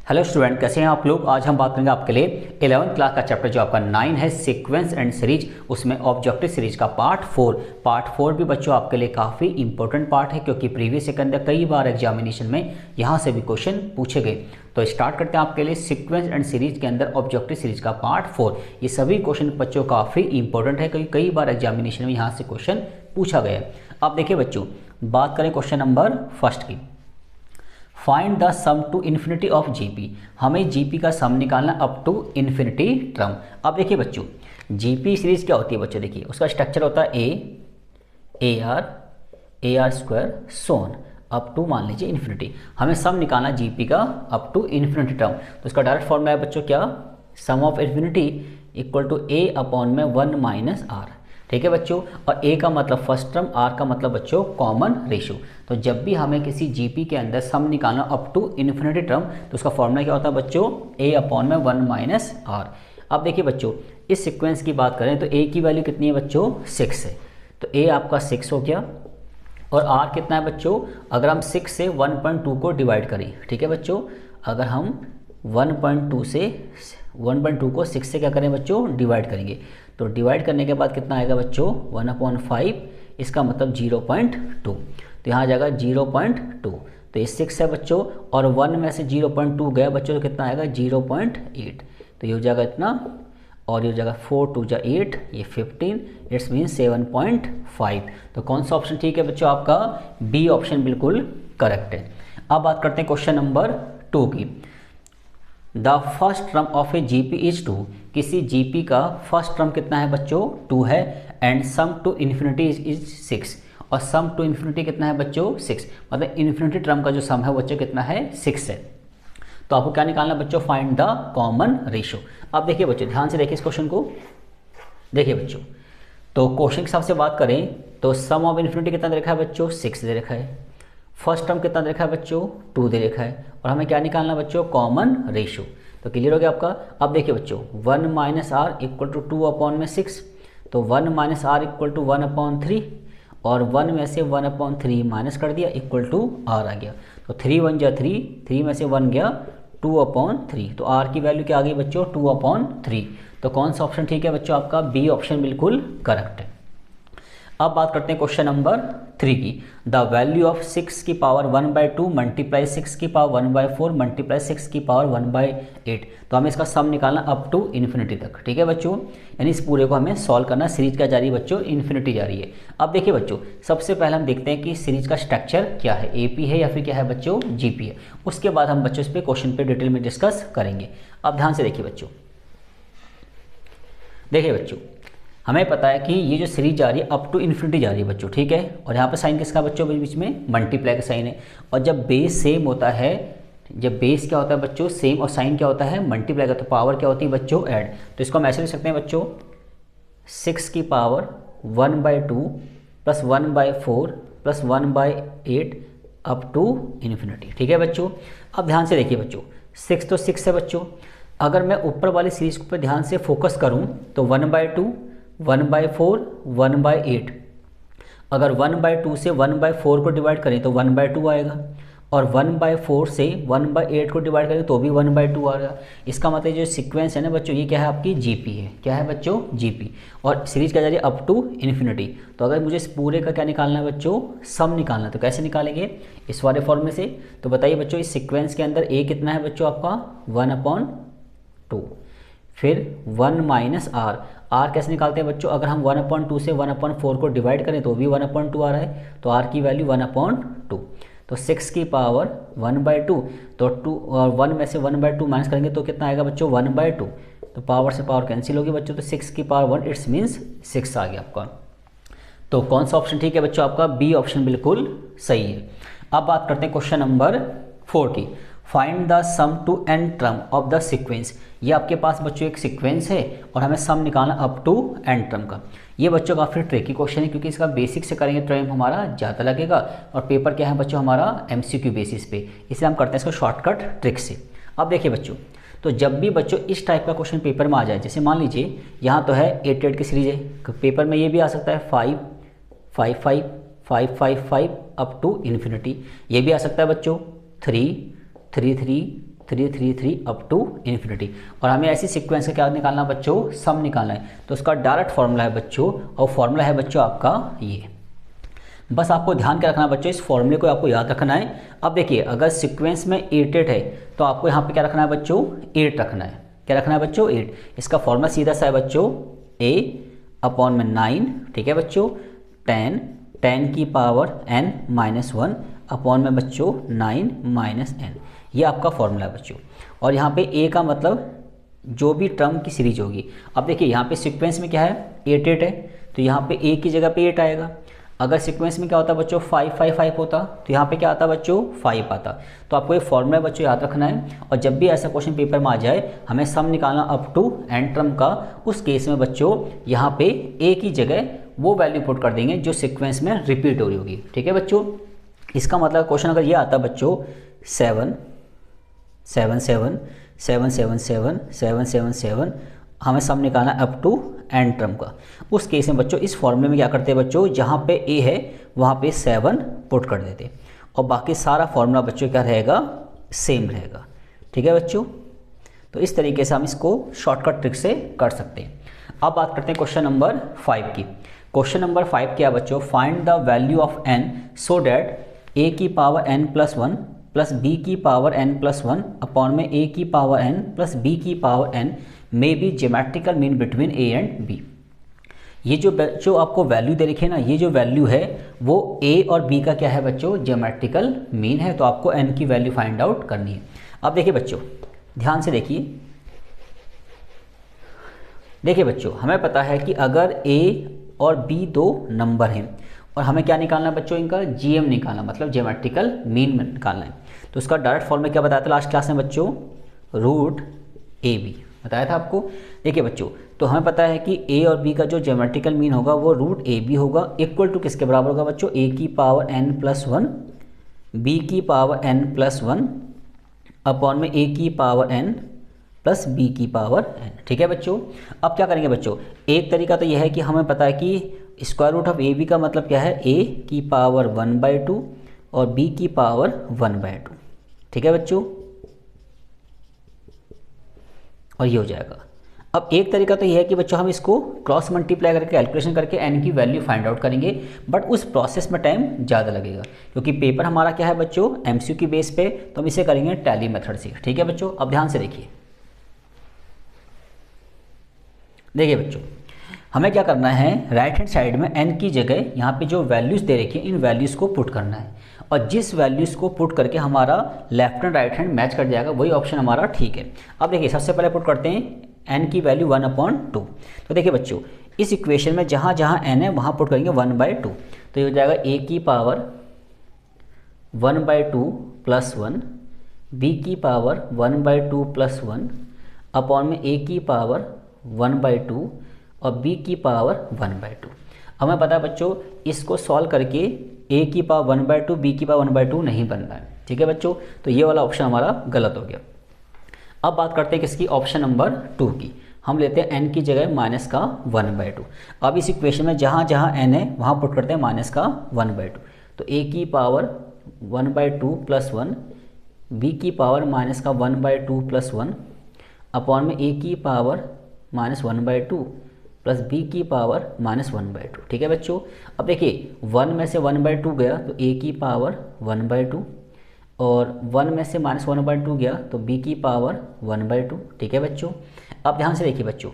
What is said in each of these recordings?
Hello student, कैसे हैं आप लोग। आज हम बात करेंगे आपके लिए 11th क्लास का चैप्टर जो आपका 9 है, सीक्वेंस एंड सीरीज। उसमें ऑब्जेक्टिव सीरीज का पार्ट 4 भी बच्चों आपके लिए काफ़ी इंपॉर्टेंट पार्ट है, क्योंकि प्रीवियस के अंदर कई बार एग्जामिनेशन में यहाँ से भी क्वेश्चन पूछे गए। तो स्टार्ट करते हैं आपके लिए सीक्वेंस एंड सीरीज के अंदर ऑब्जेक्टिव सीरीज का पार्ट 4। ये सभी क्वेश्चन बच्चों काफ़ी इंपॉर्टेंट है, क्योंकि कई बार एग्जामिनेशन में यहाँ से क्वेश्चन पूछा गया है। अब देखिए बच्चों, बात करें क्वेश्चन नंबर फर्स्ट की। Find the sum to infinity of GP. हमें जीपी का सम निकालना अप टू इन्फिनिटी टर्म। अब देखिए बच्चों, जीपी सीरीज क्या होती है बच्चों, देखिए उसका स्ट्रक्चर होता है A R square so on up to मान लीजिए इन्फिनिटी। हमें सम निकालना जीपी का अप टू इन्फिनिटी टर्म। तो उसका डायरेक्ट फॉर्मूला है बच्चों क्या, sum of infinity equal to a upon में 1 माइनस आर। ठीक है बच्चों, और ए का मतलब फर्स्ट टर्म, आर का मतलब बच्चों कॉमन रेशो। तो जब भी हमें किसी जीपी के अंदर सम निकालना अप टू इन्फिनिटी टर्म, तो उसका फॉर्मूला क्या होता है बच्चों, ए अपॉन में 1 माइनस आर। अब देखिए बच्चों, इस सीक्वेंस की बात करें तो ए की वैल्यू कितनी है बच्चों, 6 है। तो ए आपका 6 हो गया, और आर कितना है बच्चों, अगर हम 6 से 1.2 को डिवाइड करें, ठीक है बच्चों, अगर हम 1.2 को 6 से क्या करें बच्चों, डिवाइड करेंगे, तो डिवाइड करने के बाद कितना आएगा बच्चों, 1/5, इसका मतलब 0.2। तो यहाँ आ जाएगा 0.2। तो ये 6 है बच्चों, और 1 में से 0.2 गया बच्चों, तो कितना आएगा 0.8। तो ये हो जाएगा इतना, और ये हो जाएगा 4 2 जा 8, ये 15, इट्स मीन 7.5। तो कौन सा ऑप्शन ठीक है बच्चों, आपका बी ऑप्शन बिल्कुल करेक्ट है। अब बात करते हैं क्वेश्चन नंबर 2 की। The first term of A GP is 2। किसी जीपी का फर्स्ट टर्म कितना है बच्चों, 2 है, and sum to infinity is 6। और सम टू इन्फिनिटी कितना है बच्चों, 6। मतलब इन्फिनिटी टर्म का जो सम है बच्चों कितना है, 6 है। तो आपको क्या निकालना बच्चों, फाइंड द कॉमन रेशो। अब देखिए बच्चों, ध्यान से देखिए इस क्वेश्चन को। देखिए बच्चों, तो क्वेश्चन के हिसाब से बात करें तो सम ऑफ इन्फिनिटी कितना दे रखा है बच्चों, 6 दे रखा है। फर्स्ट टर्म कितना दे रखा है बच्चों, 2 दे रखा है, और हमें क्या निकालना बच्चों, कॉमन रेशो। तो क्लियर हो गया आपका। अब देखिए बच्चों, 1 minus R equal to 2 upon में 6, तो 1 माइनस आर इक्वल टू 1/3, और 1 में से 1/3 माइनस कर दिया, इक्वल टू आर आ गया। तो 3 1 जा 3, 3 में से 1 गया 2/3। तो आर की वैल्यू क्या आ गई बच्चों, 2/3। तो कौन सा ऑप्शन ठीक है बच्चों, आपका बी ऑप्शन बिल्कुल करेक्ट है। अब बात करते हैं क्वेश्चन नंबर 3 की। द वैल्यू ऑफ 6 की पावर 1/2 मल्टीप्लाई 6 की पावर 1/4 मल्टीप्लाई 6 की पावर 1/8। तो हमें इसका सम निकालना अप टू इन्फिनिटी तक। ठीक है बच्चों, यानी इस पूरे को हमें सॉल्व करना। सीरीज क्या जा रही है बच्चों, इन्फिनिटी जा रही है। अब देखिए बच्चों, सबसे पहले हम देखते हैं कि सीरीज का स्ट्रक्चर क्या है, एपी है या फिर क्या है बच्चों, जीपी है। उसके बाद हम बच्चों इस पर क्वेश्चन पे डिटेल में डिस्कस करेंगे। अब ध्यान से देखिए बच्चों, देखिए बच्चों, हमें पता है कि ये जो सीरीज जा रही है अप टू इन्फिनिटी जा रही है बच्चों, ठीक है। और यहाँ पे साइन किसका बच्चों, बीच में मल्टीप्लाई का साइन है। और जब बेस सेम होता है, जब बेस क्या होता है बच्चों, सेम, और साइन क्या होता है, मल्टीप्लाई का, तो पावर क्या होती है बच्चों, ऐड। तो इसको हम ऐसे लिख सकते हैं बच्चों, 6 की power 1/2 plus 1/4 plus 1/8 up to infinity. ठीक है बच्चों। अब ध्यान से देखिए बच्चों, 6 तो 6 है बच्चों। अगर मैं ऊपर वाली सीरीज पर ध्यान से फोकस करूँ तो 1/2 1/4 1/8। अगर 1/2 से 1/4 को डिवाइड करें तो 1/2 आएगा, और 1/4 से 1/8 को डिवाइड करें तो भी 1/2 आएगा। इसका मतलब जो सीक्वेंस है ना बच्चों, ये क्या है, आपकी जीपी है। क्या है बच्चों, जीपी। और सीरीज क्या जा रही है अप टू इन्फिनिटी। तो अगर मुझे इस पूरे का क्या निकालना है बच्चों, सम निकालना है, तो कैसे निकालेंगे, इस वाले फॉर्मूले से। तो बताइए बच्चों, इस सीक्वेंस के अंदर ए कितना है बच्चों, आपका 1/2, फिर 1 माइनस आर। आर कैसे निकालते हैं बच्चों, अगर हम 1/2 से 1/4 को डिवाइड करें तो भी 1/2 आ रहा है, तो आर की वैल्यू 1/2। तो 6 की पावर 1/2, तो 2 और 1 में से 1/2 माइनस करेंगे तो कितना आएगा बच्चों, 1/2। तो पावर से पावर कैंसिल होगी बच्चों, तो 6 की पावर 1, इट्स मीन्स 6 आ गया आपका। तो कौन सा ऑप्शन ठीक है बच्चों, आपका बी ऑप्शन बिल्कुल सही है। अब बात करते हैं क्वेश्चन नंबर 4 की। Find the sum to N term of the sequence. ये आपके पास बच्चों एक सीक्वेंस है, और हमें सम निकालना अप टू एन टर्म का। ये बच्चों काफ़ी ट्रिकी क्वेश्चन है, क्योंकि इसका बेसिक से करेंगे टाइम हमारा ज़्यादा लगेगा, और पेपर क्या है बच्चों हमारा एमसीक्यू बेसिस पे, इसलिए हम करते हैं इसको शॉर्टकट ट्रिक से। अब देखिए बच्चों, तो जब भी बच्चों इस टाइप का क्वेश्चन पेपर में आ जाए, जैसे मान लीजिए यहाँ तो है 8 की सीरीज है, पेपर में ये भी आ सकता है 5 5 5 5 5 5 अप टू इन्फिनिटी। ये भी आ सकता है बच्चों 3 3 3 333 अप टू इन्फिनिटी। और हमें ऐसी सीक्वेंस का क्या निकालना है बच्चों, सम निकालना है। तो उसका डायरेक्ट फॉर्मूला है बच्चों, और फॉर्मूला है बच्चों आपका ये। बस आपको ध्यान क्या रखना है बच्चों, इस फॉर्मूले को आपको याद रखना है। अब देखिए अगर सीक्वेंस में 8 8 है तो आपको यहाँ पे क्या रखना है बच्चों, 8 रखना है। क्या रखना है बच्चों, 8। इसका फॉर्मूला सीधा सा है बच्चों, a अपॉन में 9, ठीक है बच्चों, 10 की पावर n माइनस 1 अपॉन में बच्चों 9 माइनस n, ये आपका फॉर्मूला है बच्चों। और यहाँ पे a का मतलब जो भी टर्म की सीरीज होगी। अब देखिए यहाँ पे सीक्वेंस में क्या है, 8 8 है, तो यहाँ पे a की जगह पे 8 आएगा। अगर सीक्वेंस में क्या होता बच्चों, 5 5 5 होता, तो यहाँ पे क्या आता बच्चों, 5 आता। तो आपको ये फॉर्मूला बच्चों याद रखना है। और जब भी ऐसा क्वेश्चन पेपर में आ जाए, हमें सम निकालना अप टू एन टर्म का, उस केस में बच्चों यहाँ पे a की जगह वो वैल्यू पुट कर देंगे जो सीक्वेंस में रिपीट हो रही होगी, ठीक है बच्चों। इसका मतलब क्वेश्चन अगर ये आता बच्चों 7 7 7 7 7 7 7 7 7, हमें सम निकालना अप टू एन टर्म का, उस केस में बच्चों इस फॉर्मूले में क्या करते हैं बच्चों, जहाँ पे a है वहाँ पे 7 पुट कर देते, और बाकी सारा फॉर्मूला बच्चों क्या रहेगा, सेम रहेगा, ठीक है बच्चों। तो इस तरीके से हम इसको शॉर्टकट ट्रिक से कर सकते हैं। अब बात करते हैं क्वेश्चन नंबर 5 की। क्वेश्चन नंबर 5 क्या बच्चों, find the value of n so that a की power n plus 1 plus b की पावर n प्लस 1 अपॉन में a की पावर n प्लस b की power n may be geometrical mean between a and b। ये जो आपको value दे रखी है ना, ये जो वैल्यू है वो a और b का क्या है बच्चों, ज्योमेट्रिकल मीन है। तो आपको n की वैल्यू फाइंड आउट करनी है। अब देखिए बच्चों, ध्यान से देखिए बच्चों, हमें पता है कि अगर a और b दो नंबर हैं और हमें क्या निकालना है बच्चों, इनका GM निकालना, मतलब ज्योमेट्रिकल मीन निकालना है। तो उसका डायरेक्ट फॉर्मूला क्या बताया था लास्ट क्लास में बच्चों, रूट AB बताया था आपको। देखिए बच्चों, तो हमें पता है कि a और b का जो ज्योमेट्रिकल मीन होगा वो रूट AB होगा, इक्वल टू किसके बराबर होगा बच्चों, a की पावर n प्लस 1 b की पावर n प्लस 1 अपॉन में a की पावर n प्लस b की पावर n, ठीक है बच्चों। अब क्या करेंगे बच्चों, एक तरीका तो यह है कि हमें पता है कि स्क्वायर रूट ऑफ AB का मतलब क्या है, a की पावर 1/2 और b की पावर 1/2, ठीक है बच्चों, और ये हो जाएगा। अब एक तरीका तो ये है कि बच्चों हम इसको क्रॉस मल्टीप्लाई करके कैलकुलेशन करके n की वैल्यू फाइंड आउट करेंगे, बट उस प्रोसेस में टाइम ज़्यादा लगेगा, क्योंकि पेपर हमारा क्या है बच्चों, MCQ की बेस पे, तो हम इसे करेंगे टैली मेथड से, ठीक है बच्चों। अब ध्यान से देखिए बच्चों, हमें क्या करना है, राइट हैंड साइड में n की जगह यहाँ पे जो वैल्यूज़ दे रखी है, इन वैल्यूज़ को पुट करना है, और जिस वैल्यूज़ को पुट करके हमारा left and right hand match कर जाएगा, वही ऑप्शन हमारा ठीक है। अब देखिए, सबसे पहले पुट करते हैं n की वैल्यू 1/2। तो देखिए बच्चों, इस इक्वेशन में जहाँ जहाँ n है वहाँ पुट करेंगे 1/2, तो ये हो जाएगा a की पावर 1/2 प्लस 1, b की पावर 1/2 प्लस 1 अपॉन में a की पावर 1/2 और b की पावर 1/2। हमें पता है बच्चों, इसको सॉल्व करके a की पावर 1/2 b की पावर 1/2 नहीं बन रहा है, ठीक है बच्चों। तो ये वाला ऑप्शन हमारा गलत हो गया। अब बात करते हैं किसकी, ऑप्शन नंबर 2 की। हम लेते हैं n की जगह माइनस का 1/2। अब इस इक्वेशन में जहाँ जहाँ n है वहाँ पुट करते हैं माइनस का 1/2। तो a की पावर 1/2 प्लस 1, b की पावर माइनस का 1/2 प्लस 1 अपॉन में a की पावर माइनस 1/2 प्लस b की पावर माइनस 1/2, ठीक है बच्चों। अब देखिए, 1 में से 1/2 गया तो a की पावर 1/2, और 1 में से माइनस 1/2 गया तो b की पावर 1/2, ठीक है बच्चों। अब ध्यान से देखिए बच्चों,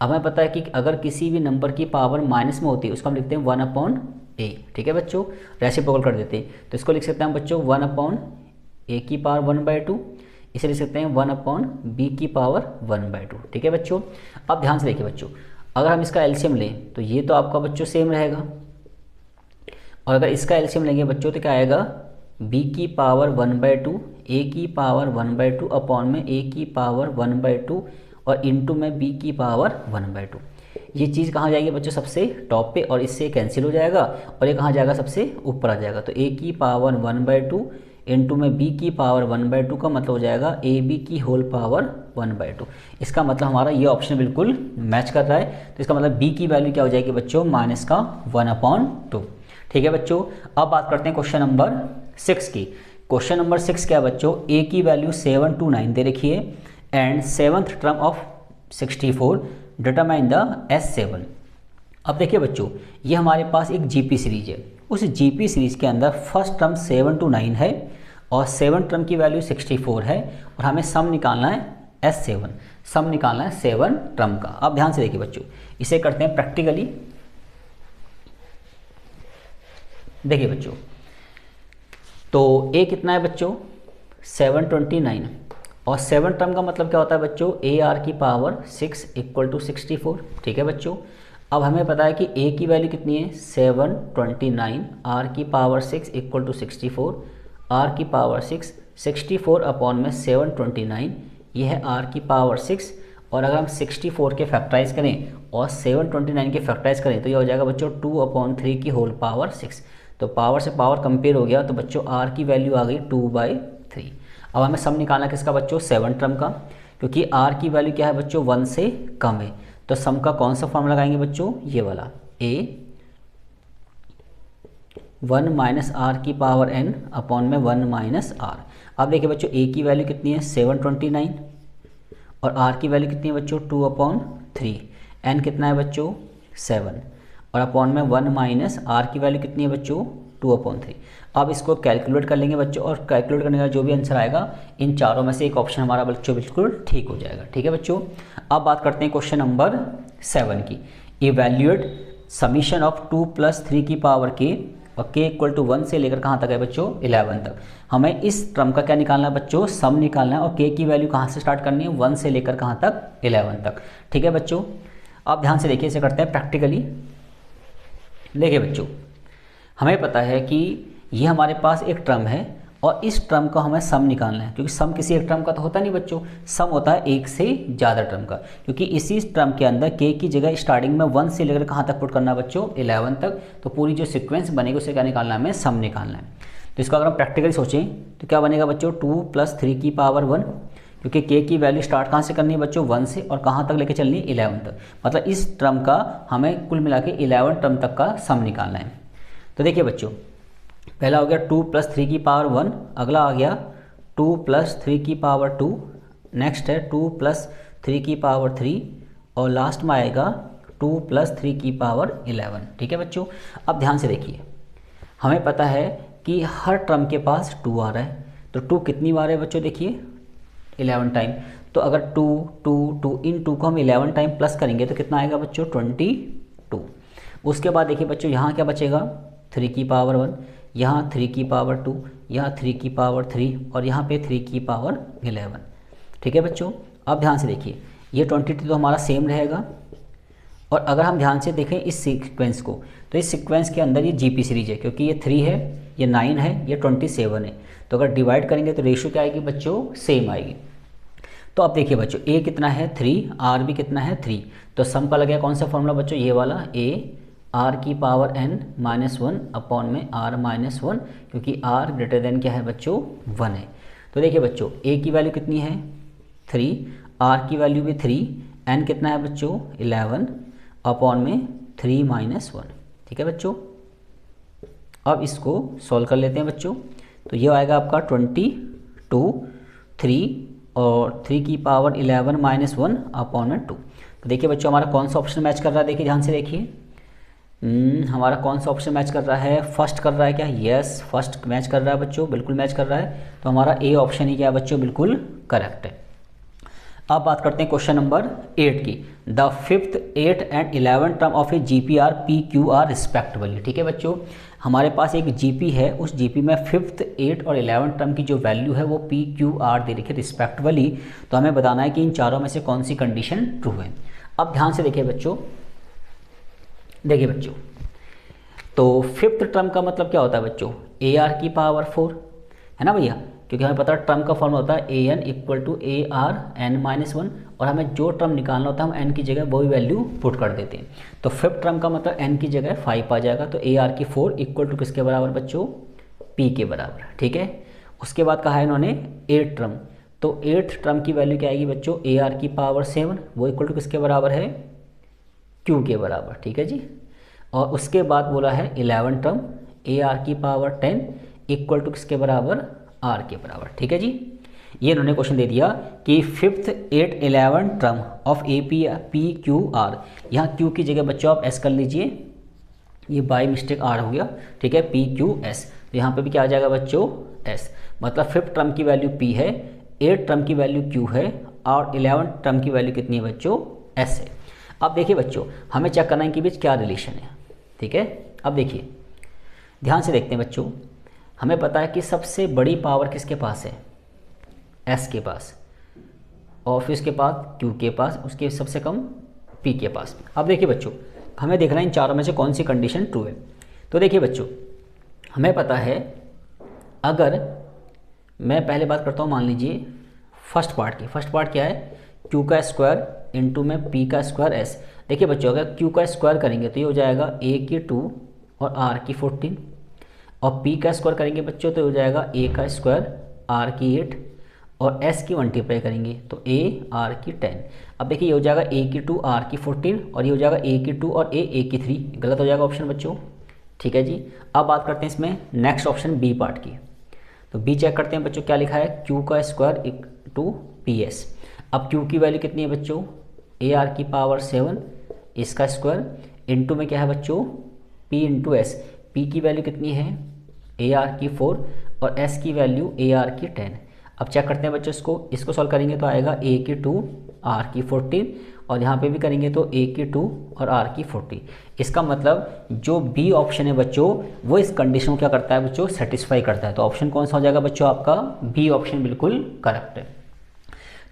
अब हमें पता है कि अगर किसी भी नंबर की पावर माइनस में होती है उसको हम लिखते हैं 1/a, ठीक है बच्चों, रेसिप्रोकल कर देते हैं। तो इसको लिख सकते हैं हम बच्चों 1/a की पावर 1/2, इसे लिख सकते हैं 1/b की पावर 1/2, ठीक है बच्चों। अब ध्यान से देखिए बच्चों, अगर हम इसका एलसीएम लें तो ये तो आपका बच्चों सेम रहेगा, और अगर इसका एलसीएम लेंगे बच्चों तो क्या आएगा, b की पावर 1/2 a की पावर 1/2 अपॉन में a की पावर 1/2 और इंटू में b की पावर 1/2। ये चीज़ कहाँ जाएगी बच्चों, सबसे टॉप पे, और इससे कैंसिल हो जाएगा, और ये कहाँ जाएगा, सबसे ऊपर आ जाएगा। तो a की पावर 1/2 इंटू में b की पावर 1/2 का मतलब हो जाएगा ab की होल पावर 1/2। इसका मतलब हमारा ये ऑप्शन बिल्कुल मैच कर रहा है। तो इसका मतलब b की वैल्यू क्या हो जाएगी बच्चों, माइनस का 1/2, ठीक है बच्चों। अब बात करते हैं क्वेश्चन नंबर 6 की। क्वेश्चन नंबर 6 क्या है बच्चों, ए की वैल्यू 7 to 9 दे रखी है and seventh term of 64 determine the S7। अब देखिए बच्चों, ये हमारे पास एक जीपी सीरीज है, उस जीपी सीरीज के अंदर फर्स्ट टर्म 7 to 9 है और सेवन टर्म की वैल्यू 64 है और हमें सम निकालना है S7, सम निकालना है 7 टर्म का। अब ध्यान से देखिए बच्चों, इसे करते हैं प्रैक्टिकली। देखिए बच्चों, तो ए कितना है बच्चों 729 और 7 टर्म का मतलब क्या होता है बच्चों, ए आर की पावर 6 इक्वल टू 64। ठीक है बच्चों, अब हमें पता है कि ए की वैल्यू कितनी है 729, आर की पावर 6 इक्वल टू 64, आर की पावर 6 64 अपॉन में 729, ये है आर की पावर 6। और अगर हम 64 के फैक्टराइज करें और 729 के फैक्टराइज करें तो ये हो जाएगा बच्चों 2/3 की होल पावर 6। तो पावर से पावर कंपेयर हो गया, तो बच्चों आर की वैल्यू आ गई 2/3। अब हमें सम निकालना किसका बच्चों, 7 टर्म का, क्योंकि आर की वैल्यू क्या है बच्चों 1 से कम है। तो सम का कौन सा फॉर्मूला लगाएंगे बच्चों, ये वाला, ए 1 माइनस आर की पावर n अपॉन में 1 माइनस आर। अब देखिए बच्चों, ए की वैल्यू कितनी है 729 और आर की वैल्यू कितनी है बच्चों 2/3, एन कितना है बच्चों 7 और अपॉन में 1 माइनस आर की वैल्यू कितनी है बच्चों 2/3। अब इसको कैलकुलेट कर लेंगे बच्चों और कैलकुलेट करने का जो भी आंसर आएगा इन चारों में से एक ऑप्शन हमारा बच्चों बिल्कुल ठीक हो जाएगा। ठीक है बच्चों, अब बात करते हैं क्वेश्चन नंबर 7 की। इवैल्यूएट समीशन ऑफ 2 + 3 की पावर के और k इक्वल टू 1 से लेकर कहाँ तक है बच्चों 11 तक। हमें इस टर्म का क्या निकालना है बच्चों, सम निकालना है और k की वैल्यू कहाँ से स्टार्ट करनी है 1 से लेकर कहाँ तक 11 तक। ठीक है बच्चों, आप ध्यान से देखिए, इसे करते हैं प्रैक्टिकली। देखिए बच्चों, हमें पता है कि ये हमारे पास एक टर्म है और इस टर्म का हमें सम निकालना है, क्योंकि सम किसी एक टर्म का तो होता नहीं बच्चों, सम होता है एक से ज़्यादा टर्म का। क्योंकि इसी टर्म के अंदर k की जगह स्टार्टिंग में 1 से लेकर कहाँ तक पुट करना है बच्चों 11 तक। तो पूरी जो सीक्वेंस बनेगी उसे क्या निकालना है, हमें सम निकालना है। तो इसको अगर हम प्रैक्टिकली सोचें तो क्या बनेगा बच्चों 2 + 3 की पावर 1, क्योंकि k की वैल्यू स्टार्ट कहाँ से करनी है बच्चों 1 से और कहाँ तक लेके चलनी है 11 तक। मतलब इस टर्म का हमें कुल मिला के 11 टर्म तक का सम निकालना है। तो देखिए बच्चों, पहला हो गया 2 + 3 की पावर 1, अगला आ गया 2 + 3 की पावर 2, नेक्स्ट है 2 + 3 की पावर 3 और लास्ट में आएगा 2 + 3 की पावर 11। ठीक है बच्चों, अब ध्यान से देखिए, हमें पता है कि हर टर्म के पास 2 आ रहा है। तो 2 कितनी बार है बच्चों, देखिए 11 टाइम। तो अगर 2 2 2 इन 2 को हम 11 टाइम प्लस करेंगे तो कितना आएगा बच्चों 22। उसके बाद देखिए बच्चों, यहाँ क्या बचेगा 3 की पावर 1, यहाँ 3 की पावर 2, यहाँ 3 की पावर 3 और यहाँ पे 3 की पावर 11। ठीक है बच्चों, अब ध्यान से देखिए, ये 22 तो हमारा सेम रहेगा। और अगर हम ध्यान से देखें इस सीक्वेंस को, तो इस सीक्वेंस के अंदर ये जीपी सीरीज है, क्योंकि ये 3 है, ये 9 है, ये 27 है। तो अगर डिवाइड करेंगे तो रेशियो क्या आएगी बच्चों, सेम आएगी। तो अब देखिए बच्चों, ए कितना है 3, आर भी कितना है 3। तो सम का लगे कौन सा फॉर्मूला बच्चों, ये वाला, ए आर की पावर n -1 अपॉन में r -1, क्योंकि r ग्रेटर देन क्या है बच्चों 1 है। तो देखिए बच्चों, a की वैल्यू कितनी है 3, r की वैल्यू भी 3, n कितना है बच्चों 11 अपॉन में 3 - 1। ठीक है बच्चों, अब इसको सॉल्व कर लेते हैं बच्चों। तो ये आएगा आपका 22, 3 और 3 की पावर 11 -1 अपॉन में 2। तो देखिए बच्चों, हमारा कौन सा ऑप्शन मैच कर रहा है, देखिए ध्यान से देखिए, हमारा कौन सा ऑप्शन मैच कर रहा है, फर्स्ट कर रहा है क्या, यस फर्स्ट मैच कर रहा है बच्चों, बिल्कुल मैच कर रहा है। तो हमारा ए ऑप्शन ही क्या है बच्चों, बिल्कुल करेक्ट है। अब बात करते हैं क्वेश्चन नंबर 8 की। The 5th, 8th and 11th term of a GP are PQ respectively. ठीक है बच्चों, हमारे पास एक GP है, उस GP में 5th, 8th और 11th टर्म की जो वैल्यू है वो PQR दे रखी है रिस्पेक्टिवली। तो हमें बताना है कि इन चारों में से कौन सी कंडीशन ट्रू है। अब ध्यान से देखिए बच्चों, देखिए बच्चों, तो 5th टर्म का मतलब क्या होता है बच्चों, AR की पावर 4 है ना भैया, क्योंकि हमें पता है टर्म का फॉर्म होता है AN equal to AR n -1 और हमें जो टर्म निकालना होता है हम n की जगह वही वैल्यू पुट कर देते हैं। तो 5th टर्म का मतलब n की जगह 5 आ जाएगा। तो AR की 4 इक्वल टू किसके बराबर बच्चों, P के बराबर। ठीक है, उसके बाद कहा है इन्होंने 8th टर्म, तो 8th टर्म की वैल्यू क्या आएगी बच्चों, AR की पावर 7 वो इक्वल टू किसके बराबर है, Q के बराबर। ठीक है जी, और उसके बाद बोला है 11 टर्म AR की पावर 10 इक्वल टू किसके बराबर, आर के बराबर। ठीक है जी, ये इन्होंने क्वेश्चन दे दिया कि 5th 8 11 term of A P Q R. यहाँ क्यू की जगह बच्चों आप एस कर लीजिए, ये बाय मिस्टेक आर हो गया। ठीक है, पी क्यू एस, तो यहाँ पे भी क्या आ जाएगा बच्चों एस। मतलब 5th टर्म की वैल्यू पी है, 8 टर्म की वैल्यू क्यू है और 11 टर्म की वैल्यू कितनी है बच्चों एस है। अब देखिए बच्चों, हमें चेक करना है कि बीच क्या रिलेशन है। ठीक है, अब देखिए ध्यान से देखते हैं बच्चों, हमें पता है कि सबसे बड़ी पावर किसके पास है, एस के पास, और फिर उसके पास क्यू के पास, उसके सबसे कम पी के पास। अब देखिए बच्चों, हमें देखना है इन चारों में से कौन सी कंडीशन ट्रू है। तो देखिए बच्चों, हमें पता है, अगर मैं पहले बात करता हूँ, मान लीजिए फर्स्ट पार्ट क्या है, क्यू का स्क्वायर इंटू में पी का स्क्वायर एस। देखिए बच्चों, अगर क्यू का स्क्वायर करेंगे तो ये हो जाएगा ए की 2 और आर की 14, और पी का स्क्वायर करेंगे बच्चों तो हो जाएगा ए का स्क्वायर आर की 8, और एस की मल्टीप्लाई करेंगे तो ए आर की 10। अब देखिए ये हो जाएगा ए की 2 आर की 14, और ये हो जाएगा ए की 2 और ए की 3, गलत हो जाएगा ऑप्शन बच्चों। ठीक है जी, अब बात करते हैं इसमें नेक्स्ट ऑप्शन बी पार्ट की। तो बी चेक करते हैं बच्चों, क्या लिखा है, क्यू का स्क्वायर टू पी एस। अब क्यू की वैल्यू कितनी है बच्चों, ए आर की पावर 7, इसका स्क्वायर इंटू में क्या है बच्चों पी इंटू एस। पी की वैल्यू कितनी है, ए आर की 4 और एस की वैल्यू ए आर की 10। अब चेक करते हैं बच्चों, इसको सॉल्व करेंगे तो आएगा ए की 2 आर की 14, और यहाँ पे भी करेंगे तो ए की 2 और आर की 40। इसका मतलब जो बी ऑप्शन है बच्चों, वो इस कंडीशन को क्या करता है बच्चों, सेटिस्फाई करता है। तो ऑप्शन कौन सा हो जाएगा बच्चों, आपका बी ऑप्शन बिल्कुल करेक्ट है।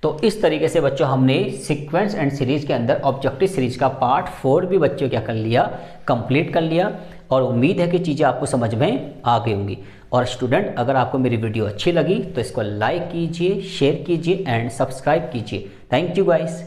तो इस तरीके से बच्चों हमने सीक्वेंस एंड सीरीज के अंदर ऑब्जेक्टिव सीरीज का पार्ट 4 भी बच्चों क्या कर लिया, कंप्लीट कर लिया, और उम्मीद है कि चीज़ें आपको समझ में आ गई होंगी। और स्टूडेंट, अगर आपको मेरी वीडियो अच्छी लगी तो इसको लाइक कीजिए, शेयर कीजिए एंड सब्सक्राइब कीजिए। Thank you guys.